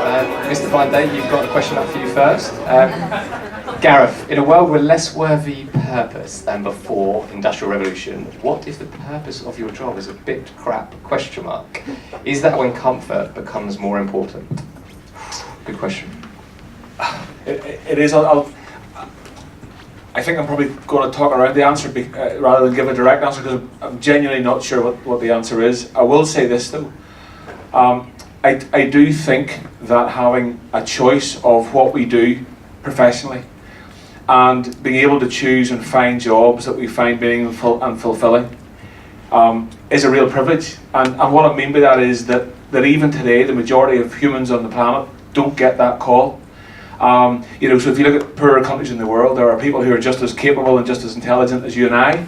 Mr. Blind, you've got a question up for you first. Gareth, in a world with less worthy purpose than before Industrial Revolution, what if the purpose of your job is a bit crap? ? Is that when comfort becomes more important? Good question. It is. I think I'm probably going to talk around the answer rather than give a direct answer, because I'm genuinely not sure what the answer is. I will say this though. I do think that having a choice of what we do professionally and being able to choose and find jobs that we find meaningful and fulfilling is a real privilege. And what I mean by that is that even today the majority of humans on the planet don't get that call. So if you look at poorer countries in the world, there are people who are just as capable and just as intelligent as you and I,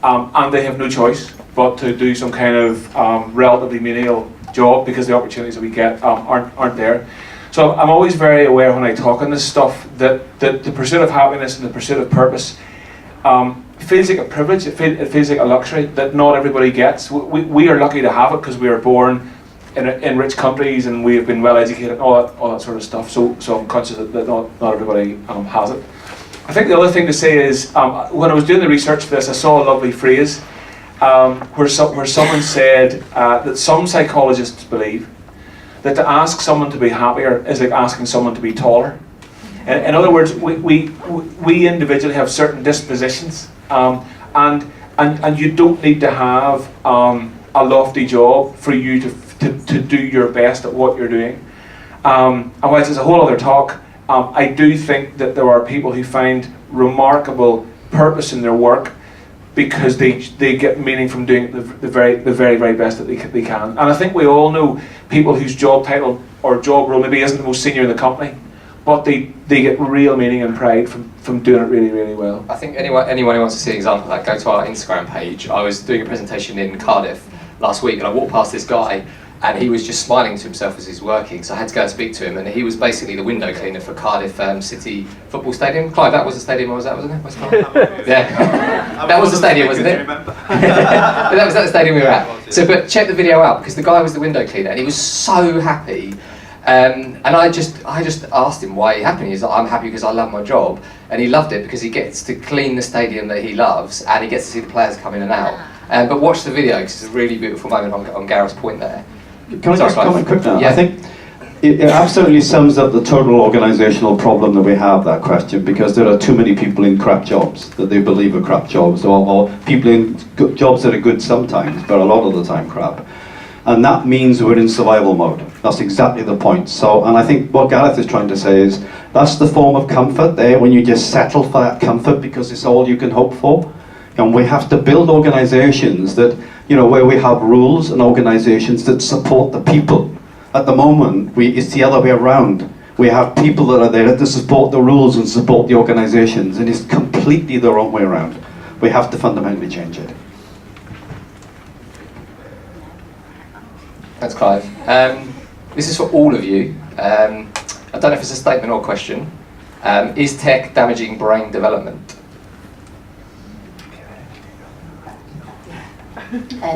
and they have no choice but to do some kind of relatively menial job because the opportunities that we get aren't there. So I'm always very aware when I talk on this stuff that the pursuit of happiness and the pursuit of purpose feels like a privilege. It feels like a luxury that not everybody gets. We are lucky to have it because we are born in rich countries and we have been well educated and all that sort of stuff. So I'm conscious that not everybody has it. I think the other thing to say is when I was doing the research for this, I saw a lovely phrase where someone said that some psychologists believe that to ask someone to be happier is like asking someone to be taller. In other words, we individually have certain dispositions, and you don't need to have a lofty job for you to do your best at what you're doing. And whilst it's a whole other talk, I do think that there are people who find remarkable purpose in their work because they get meaning from doing the very best that they can. And I think we all know people whose job title or job role maybe isn't the most senior in the company, but they get real meaning and pride from doing it really well. I think anyone who wants to see an example of that, go to our Instagram page. I was doing a presentation in Cardiff last week and I walked past this guy and he was just smiling to himself as he's working, so I had to go and speak to him, and he was basically the window cleaner for Cardiff City Football Stadium. Clive, that was the stadium, or was that, wasn't it? What's it called? Yeah, that was the stadium, wasn't it? But that was the stadium we were at. So, but check the video out, because the guy was the window cleaner, and he was so happy. And I just asked him why he happy. He's like, I'm happy because I love my job, and he loved it because he gets to clean the stadium that he loves, and he gets to see the players come in and out. But watch the video, because it's a really beautiful moment on Gareth's point there. Can I just comment quick now? Yeah. I think it absolutely sums up the total organisational problem that we have, that question, because there are too many people in crap jobs that they believe are crap jobs, or people in jobs that are good sometimes, but a lot of the time crap. And that means we're in survival mode. That's exactly the point. So, and I think what Gareth is trying to say is, that's the form of comfort there, when you just settle for that comfort because it's all you can hope for. And we have to build organisations that, where we have rules and organisations that support the people. At the moment, it's the other way around. We have people that are there to support the rules and support the organisations, and it's completely the wrong way around. We have to fundamentally change it. Thanks, Clive. This is for all of you. I don't know if it's a statement or question. Is tech damaging brain development?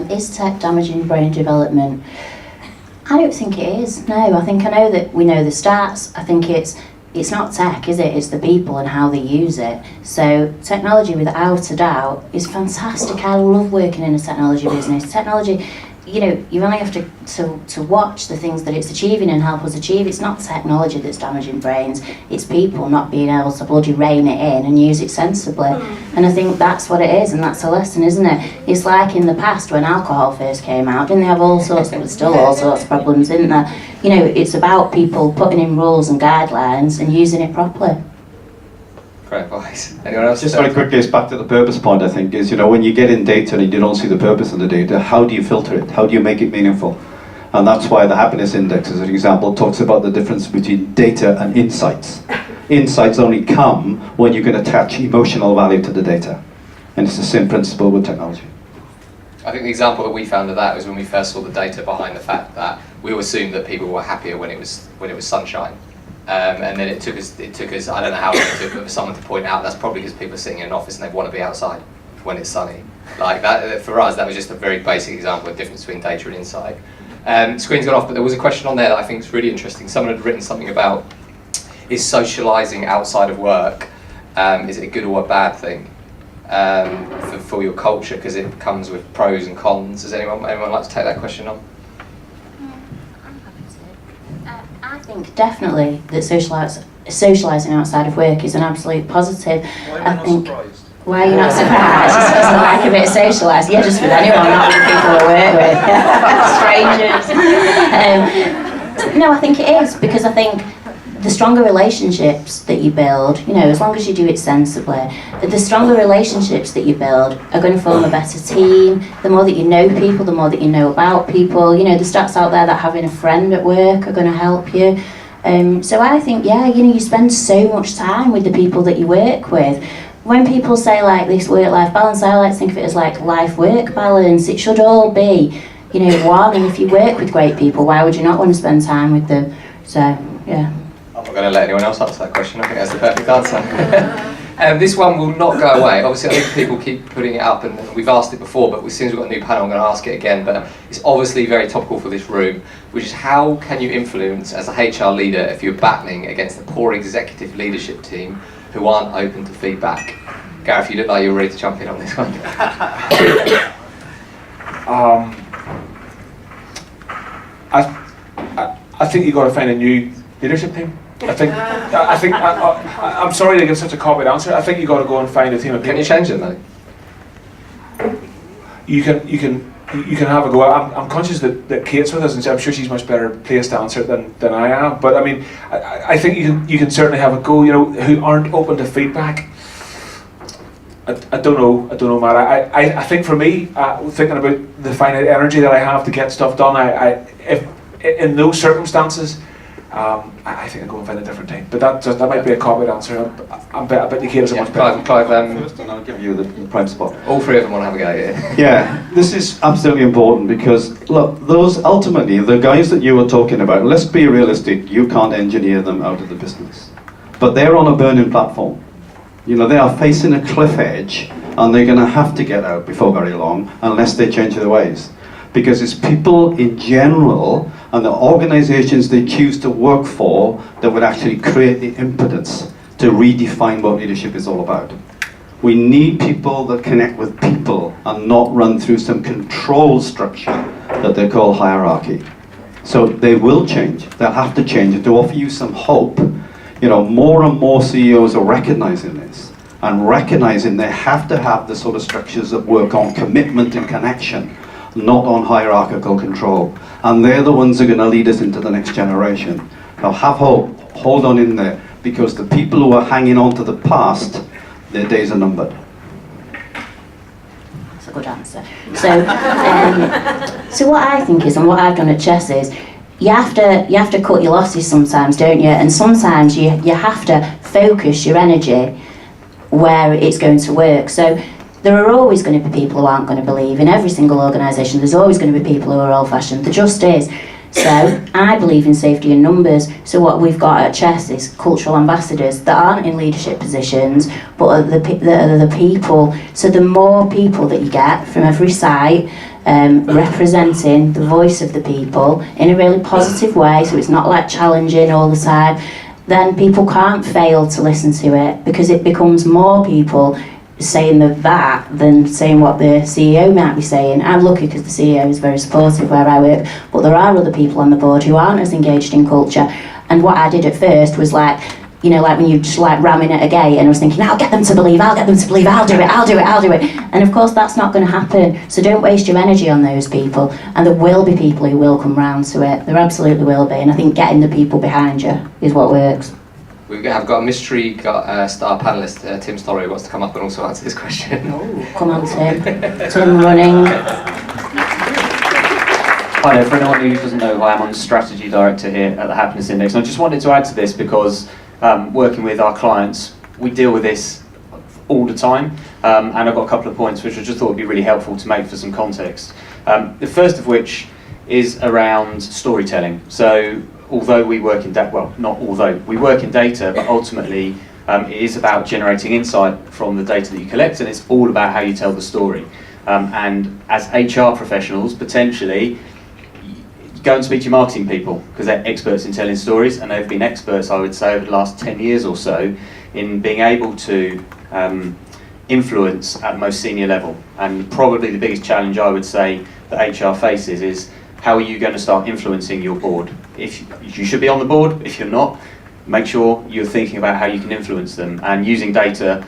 Is tech damaging brain development? I don't think it is. No, I think I know that we know the stats. I think it's not tech, is it? It's the people and how they use it. So technology, without a doubt, is fantastic. I love working in a technology business. Technology, you only have to watch the things that it's achieving and help us achieve. It's not technology that's damaging brains, it's people not being able to bloody rein it in and use it sensibly. And I think that's what it is, and that's a lesson, isn't it? It's like in the past when alcohol first came out, didn't they have all sorts, there were still all sorts of problems, isn't there? It's about people putting in rules and guidelines and using it properly. Great advice. Anyone else? Just very quickly, it's back to the purpose point, I think, is, when you get in data and you don't see the purpose in the data, how do you filter it? How do you make it meaningful? And that's why the happiness index, as an example, talks about the difference between data and insights. Insights only come when you can attach emotional value to the data. And it's the same principle with technology. I think the example that we found of that was when we first saw the data behind the fact that we assumed that people were happier when it was sunshine. And then it took us, I don't know how long it took, but for someone to point out that's probably because people are sitting in an office and they want to be outside when it's sunny. Like that, for us, that was just a very basic example of the difference between data and insight. Screen's gone off, but there was a question on there that I think is really interesting. Someone had written something about, is socialising outside of work, is it a good or a bad thing for your culture, because it comes with pros and cons? Does anyone like to take that question on? I'm happy to. I think definitely that socialising outside of work is an absolute positive. Why am I not surprised? Why are you not surprised? It's just like a bit of socialising. Yeah, just with anyone, not with the people I work with. Strangers. No, I think it is, because I think the stronger relationships that you build, you know, as long as you do it sensibly, the stronger relationships that you build are going to form a better team. The more that you know people, the more that you know about people. You know, the stats out there that having a friend at work are going to help you. So I think, yeah, you know, you spend so much time with the people that you work with. When people say like this work-life balance, I like to think of it as like life-work balance. It should all be, you know, one. And if you work with great people, why would you not want to spend time with them? So, yeah. I'm not going to let anyone else answer that question. I think that's the perfect answer. This one will not go away. Obviously, I think people keep putting it up, and we've asked it before, but as soon as we've got a new panel, I'm going to ask it again. But it's obviously very topical for this room, which is how can you influence as a HR leader if you're battling against a poor executive leadership team who aren't open to feedback? Gareth, you look like you're ready to jump in on this one. I think you've got to find a new leadership team. I'm sorry to give such a cop-out answer. I think you've got to go and find a team of people. Can you change them though? You can have a go. I'm conscious that Kate's with us, and I'm sure she's much better placed to answer it than I am. But I mean, I think you can certainly have a go. You know, who aren't open to feedback. I don't know, Matt. I think for me, thinking about the finite energy that I have to get stuff done, if in those circumstances, I think I'll go and find a different team. But that might be a cop-out answer. I bet you Kate is a much better. Clive, First, and I'll give you the prime spot. all three of them want to have a go here. Yeah, this is absolutely important because, look, those ultimately, the guys that you were talking about, let's be realistic, you can't engineer them out of the business. But they're on a burning platform. You know, they are facing a cliff edge and they're going to have to get out before very long unless they change their ways. Because it's people in general and the organizations they choose to work for that would actually create the impetus to redefine what leadership is all about. We need people that connect with people and not run through some control structure that they call hierarchy. So they will change, they'll have to change. And to offer you some hope, you know, more and more CEOs are recognizing this and recognizing they have to have the sort of structures that work on commitment and connection, not on hierarchical control. And they're the ones that are going to lead us into the next generation. Now have hope, hold on in there, because the people who are hanging on to the past, their days are numbered. That's a good answer. So what I think is, and what I've done at Chess is, you have to cut your losses sometimes, don't you? And sometimes you have to focus your energy where it's going to work. So there are always going to be people who aren't going to believe. In every single organisation, there's always going to be people who are old-fashioned. There just is. So I believe in safety in numbers. So what we've got at Chess is cultural ambassadors that aren't in leadership positions, but are the people. So the more people that you get from every site, representing the voice of the people in a really positive way, so it's not like challenging all the time, then people can't fail to listen to it, because it becomes more people saying that than saying what the CEO might be saying. I'm lucky because the CEO is very supportive where I work, but there are other people on the board who aren't as engaged in culture. And what I did at first was like, you know, like when you just like ramming at a gate, and I was thinking, I'll get them to believe, I'll do it. And of course that's not going to happen. So don't waste your energy on those people. And there will be people who will come round to it. There absolutely will be. And I think getting the people behind you is what works. We have got a mystery star panellist, Tim Story, who wants to come up and also answer this question. Oh, come on, Tim. Tim running. Hi there, for anyone who doesn't know, I am on Strategy Director here at the Happiness Index. And I just wanted to add to this because working with our clients, we deal with this all the time. And I've got a couple of points which I just thought would be really helpful to make for some context. The first of which is around storytelling. So although we work in data, well, not although, we work in data, but ultimately it is about generating insight from the data that you collect, and it's all about how you tell the story. And as HR professionals, potentially, go and speak to your marketing people, because they're experts in telling stories, and they've been experts, I would say, over the last 10 years or so in being able to influence at the most senior level. And probably the biggest challenge I would say that HR faces is, how are you going to start influencing your board? If you should be on the board, if you're not, make sure you're thinking about how you can influence them. And using data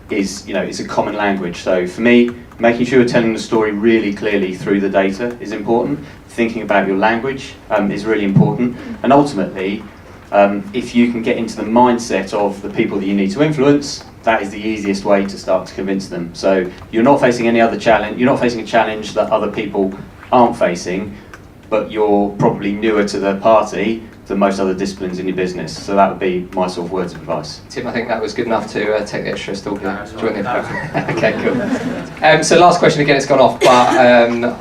is, it's a common language. So for me, making sure you're telling the story really clearly through the data is important. Thinking about your language is really important. And ultimately, if you can get into the mindset of the people that you need to influence, that is the easiest way to start to convince them. So you're not facing any other challenge, you're not facing a challenge that other people aren't facing, but you're probably newer to the party than most other disciplines in your business. So that would be my sort of words of advice. Tim, I think that was good enough to take the extra stall here. Join the Okay, cool. So last question, again, it's gone off, but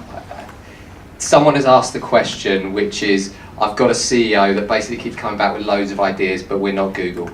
someone has asked the question, which is, I've got a CEO that basically keeps coming back with loads of ideas, but we're not Google.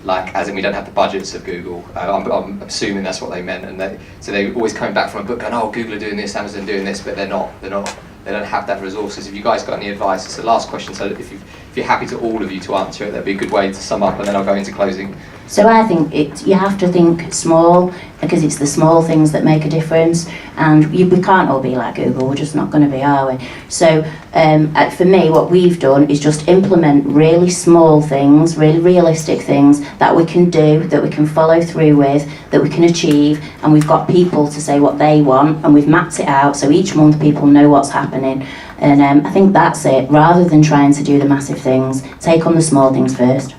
Like, as in we don't have the budgets of Google. I'm assuming that's what they meant, and so they're always coming back from a book going, oh, Google are doing this, Amazon are doing this, but they're not. They don't have that resources. Have you guys got any advice? It's the last question, so if you're happy to all of you to answer it, that'd be a good way to sum up, and then I'll go into closing. So I think you have to think small, because it's the small things that make a difference, and we can't all be like Google, we're just not going to be, are we? So for me, what we've done is just implement really small things, really realistic things that we can do, that we can follow through with, that we can achieve, and we've got people to say what they want, and we've mapped it out, so each month people know what's happening. And I think that's it, rather than trying to do the massive things, take on the small things first.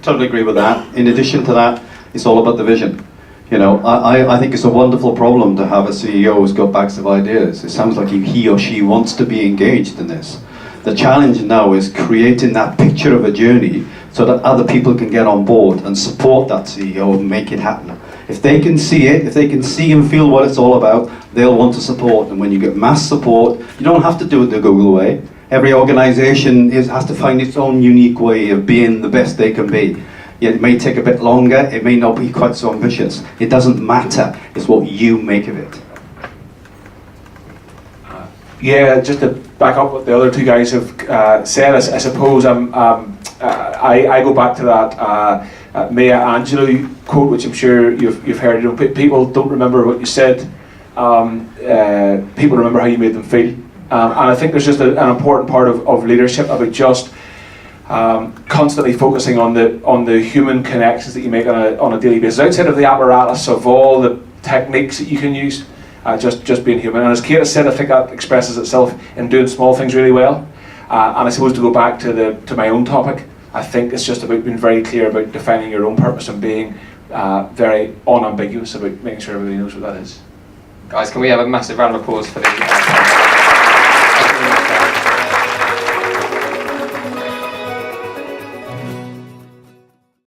Totally agree with that. In addition to that, it's all about the vision. I think it's a wonderful problem to have a CEO who's got bags of ideas. It sounds like he or she wants to be engaged in this. The challenge now is creating that picture of a journey so that other people can get on board and support that CEO and make it happen. If they can see it, if they can see and feel what it's all about, they'll want to support. And when you get mass support, you don't have to do it the Google way. Every organisation has to find its own unique way of being the best they can be. Yeah, it may take a bit longer, it may not be quite so ambitious. It doesn't matter, it's what you make of it. Yeah, just to back up what the other two guys have said, I suppose I go back to that Maya Angelou quote, which I'm sure you've heard. People don't remember what you said, people remember how you made them feel. And I think there's just an important part of leadership about just constantly focusing on the human connections that you make on a daily basis, outside of the apparatus of all the techniques that you can use, just being human. And as Kate has said, I think that expresses itself in doing small things really well. And I suppose to go back to my own topic, I think it's just about being very clear about defining your own purpose and being very unambiguous about making sure everybody knows what that is. Guys, can we have a massive round of applause for the